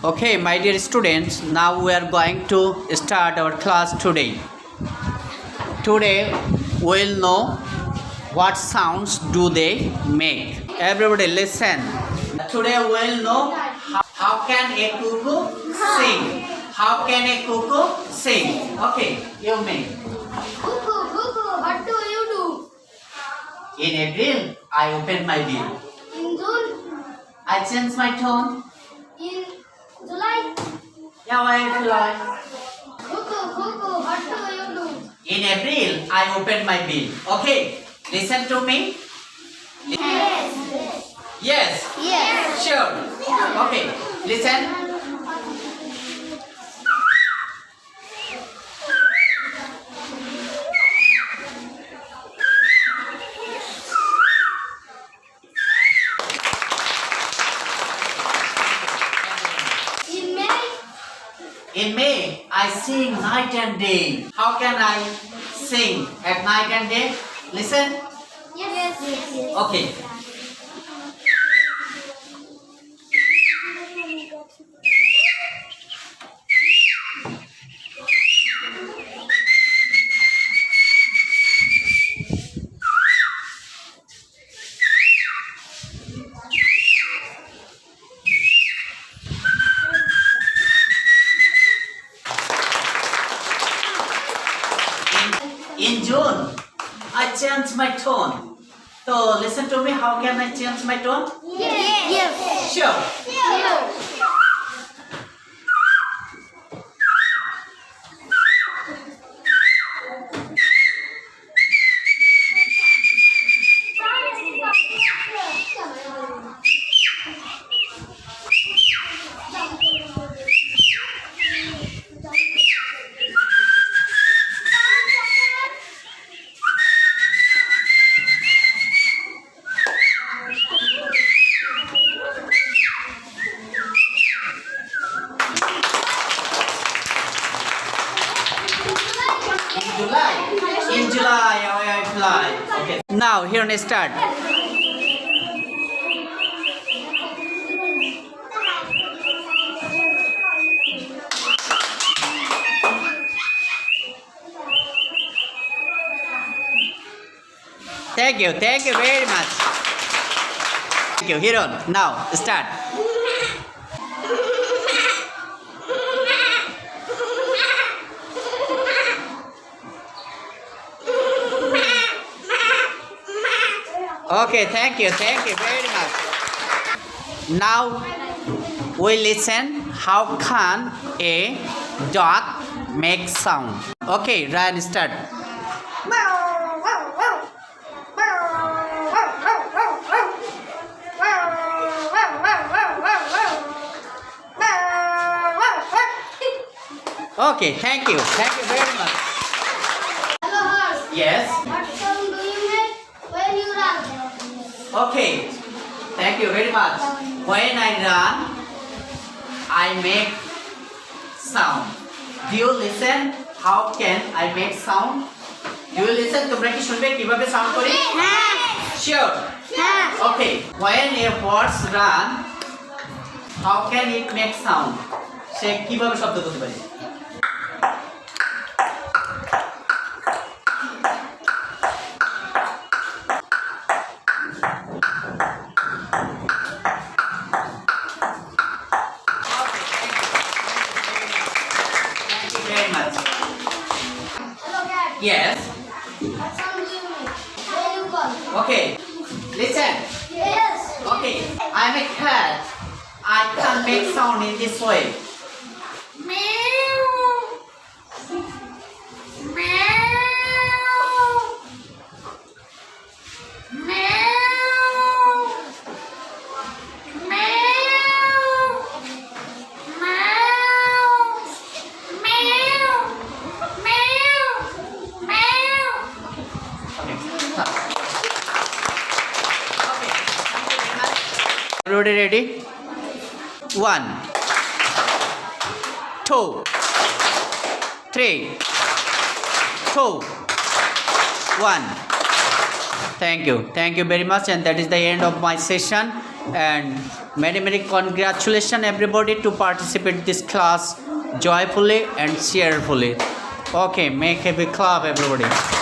Okay, my dear students, now we are going to start our class today. Today we'll know what sounds do they make. Everybody listen. Today we'll know how can a cuckoo sing. How can a cuckoo sing? Okay, you make. Cuckoo, cuckoo, what do you do? In April, I open my bill. In June, I change my tone. in July. Yeah, I fly. Cuckoo, cuckoo, what do you do? In April, I open my bill. Okay, listen to me. Yes. Yes. Yes. Sure. Okay, listen. In May, In May, I sing night and day. How can I sing at night and day? Listen. yes. Yes. Okay. In June, I change my tone. So listen to me. How can I change my tone? Yes. Yes. Sure. Yes. In July, I fly. Okay. Now here we start. Thank you very much. Thank you, Hiron. Now start. Okay, thank you very much. Now we listen how can a dog make sound. Okay, Ryan start. Okay, thank you very much. Hello, horse. Yes. What sound do you make when you run? Okay, thank you very much. When I run, I make sound. Do you listen? How can I make sound? Do you listen? তোমরা কি শুনবে কিভাবে sound করি? Sure. Okay. When a horse run, how can it make sound? সে কিভাবে শব্দ করতে পারে? Thank you very much. Hello, cat. Yes. What sound do you make when you call? Okay. Listen. Yes. Okay. I'm a cat. I can make sound in this way. Meow. Meow. Okay. Stop. Okay. Everybody ready? 1, 2, 3, 2, 1. Thank you very much, and that is the end of my session. And Many congratulations everybody to participate this class joyfully and cheerfully. Okay, make a big clap everybody.